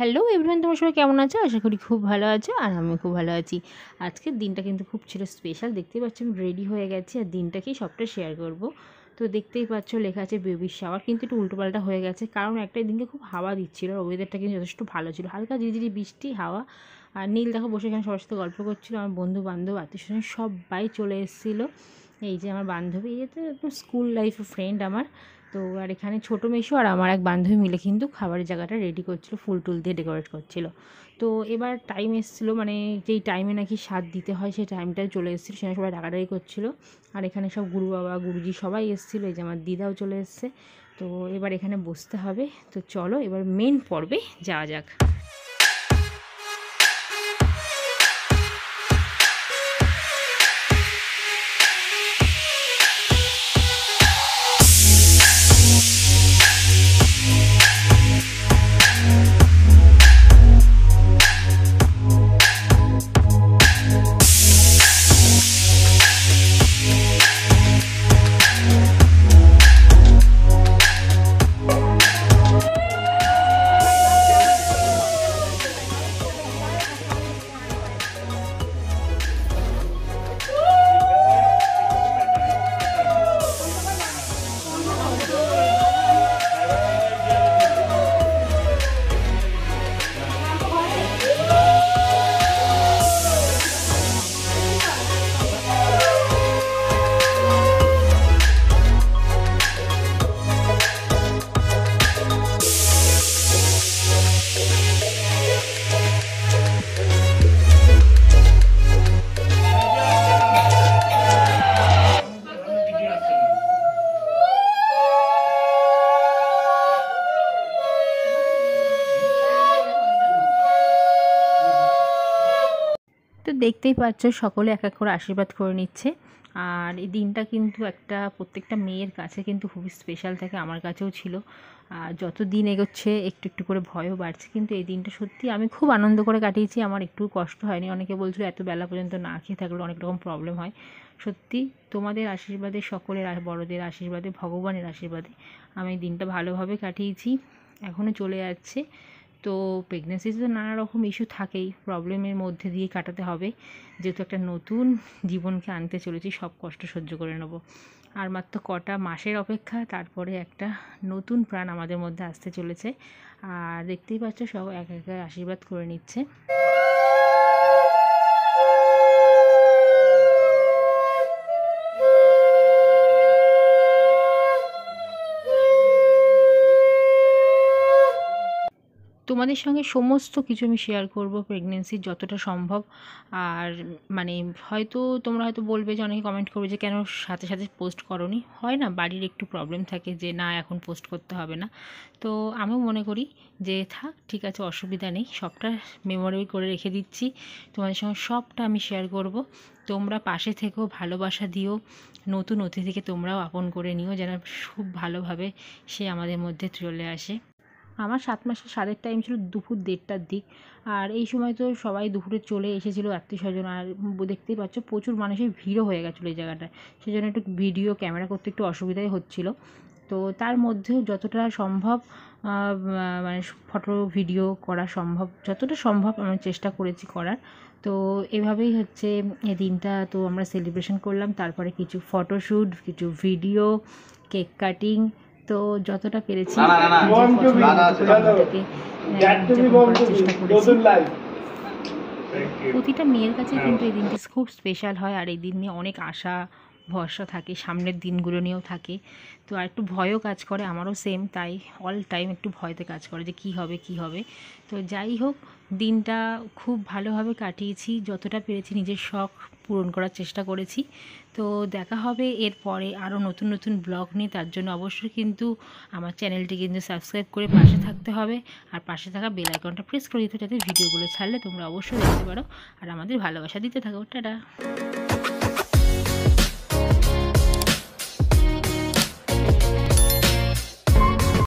Hello everyone, তোমরা সবাই কেমন আছো? আশা করি খুব ভালো আছো আর আমি খুব ভালো আছি। আজকের দিনটা কিন্তু খুব ছিল স্পেশাল। দেখতেই পাচ্ছ আমি রেডি হয়ে গেছি আর দিনটাকেই সবটা শেয়ার করব। তো দেখতেই পাচ্ছ লেখা আছে বেবি শাওয়ার, কিন্তু একটু উল্টোপাল্টা হয়ে গেছে কারণ একটা দিনকে খুব হাওয়া দিচ্ছিল আর ওয়েদারটা কিন্তু যথেষ্ট ভালো ছিল, হালকা ঝিরিঝিরি বৃষ্টি হাওয়া। আর নীল দেখো বসে এখানে সবার সাথে গল্প করছিল, আমার বন্ধু বান্ধব আত্মীয় স্বজন সবাই চলে এসেছিলো। এই যে আমার বান্ধবী, এই তো একদম স্কুল লাইফের ফ্রেন্ড আমার। তো আর এখানে ছোটো মেশো আর আমার এক বান্ধবী মিলে কিন্তু খাবারের জায়গাটা রেডি করছিল, ফুল টুল দিয়ে ডেকোরেট করছিল। তো এবার টাইম এসেছিলো, মানে যেই টাইমে নাকি স্বাদ দিতে হয় সেই টাইমটাই চলে এসেছিলো, সেখানে সবাই ডাকাডাকি করছিলো। আর এখানে সব গুরু বাবা গুরুজি সবাই এসেছিলো, এই যে আমার দিদাও চলে এসছে। তো এবার এখানে বসতে হবে। তো চলো এবার মেন পর্বে যাওয়া যাক। তো দেখতেই পাচ্ছ সকলে এক এক করে আশীর্বাদ করে নিচ্ছে। আর এই দিনটা কিন্তু প্রত্যেকটা মেয়ের কাছে কিন্তু খুবই স্পেশাল থাকে, আমার কাছেও ছিল। আর যত দিন এগোচ্ছে একটু একটু করে ভয়ও বাড়ছে, কিন্তু এই দিনটা সত্যি আমি খুব আনন্দ করে কাটিয়েছি, আমার একটু কষ্ট হয়নি। অনেকে বলছিল এত বেলা পর্যন্ত না খেয়ে থাকলে অনেক রকম প্রবলেম হয়। সত্যি তোমাদের আশীর্বাদে, সকলের বড়দের আশীর্বাদে, ভগবানের আশীর্বাদে আমি এই দিনটা ভালোভাবে কাটিয়েছি। এখনও চলে যাচ্ছে। তো প্রেগনেন্সিতে তো নানা রকম ইস্যু থাকেই, প্রবলেমের মধ্যে দিয়ে কাটাতে হবে, যেহেতু একটা নতুন জীবনকে আনতে চলেছি, সব কষ্ট সহ্য করে নেব। আর মাত্র কটা মাসের অপেক্ষা, তারপরে একটা নতুন প্রাণ আমাদের মধ্যে আসতে চলেছে। আর দেখতেই পাচ্ছ সব এক এক আশীর্বাদ করে নিচ্ছে। তোমাদের সঙ্গে সমস্ত কিছু আমি শেয়ার করব, প্রেগনেন্সির যতটা সম্ভব। আর মানে হয়তো তোমরা হয়তো বলবে যে, অনেকে কমেন্ট করবে যে কেন সাথে সাথে পোস্ট করোনি। হয় না, বাড়ির একটু প্রবলেম থাকে যে না এখন পোস্ট করতে হবে না। তো আমিও মনে করি যে থাক, ঠিক আছে, অসুবিধা নেই, সবটা মেমোরি করে রেখে দিচ্ছি। তোমাদের সঙ্গে সবটা আমি শেয়ার করব। তোমরা পাশে থেকেও ভালোবাসা দিও, নতুন অতিথিকে তোমরাও আপন করে নিও, যেন খুব ভালোভাবে সে আমাদের মধ্যে চলে আসে। আমার 7 মাসের স্বাদের টাইম ছিল দুপুর 1:30টার দিক। আর এই সময় তো সবাই দুপুরে চলে এসেছিলো আত্মীয় স্বজন। আর দেখতেই পাচ্ছ প্রচুর মানুষের ভিড়ও হয়ে গেছিলো এই জায়গাটায়, সেই জন্য একটু ভিডিও ক্যামেরা করতে একটু অসুবিধাই হচ্ছিলো। তো তার মধ্যেও যতটা সম্ভব মানে ফটো ভিডিও করা সম্ভব, যতটা সম্ভব আমি চেষ্টা করেছি করার। তো এভাবেই হচ্ছে এই দিনটা তো আমরা সেলিব্রেশন করলাম। তারপরে কিছু ফটোশ্যুট, কিছু ভিডিও, কেক কাটিং, তো যতটা পেরেছি প্রতিটা মেয়ের কাছে কিন্তু এই দিনটি খুব স্পেশাল হয়। আর এই দিন নিয়ে অনেক আশা ভরসা থাকে, সামনের দিনগুলো নিয়েও থাকে। তো আর একটু ভয়ও কাজ করে, আমারও সেম তাই, অল টাইম একটু ভয়তে কাজ করে যে কী হবে কী হবে। তো যাই হোক, দিনটা খুব ভালোভাবে কাটিয়েছি, যতটা পেরেছি নিজের শখ পূরণ করার চেষ্টা করেছি। তো দেখা হবে এরপরে আরও নতুন নতুন ব্লগ নিয়ে। তার জন্য অবশ্যই কিন্তু আমার চ্যানেলটি কিন্তু সাবস্ক্রাইব করে পাশে থাকতে হবে, আর পাশে থাকা বেল আইকনটা প্রেস করে দিতে, যাতে ভিডিওগুলো ছাড়লে তোমরা অবশ্যই দেখতে পারো আর আমাদের ভালোবাসা দিতে থাকো। টাটা।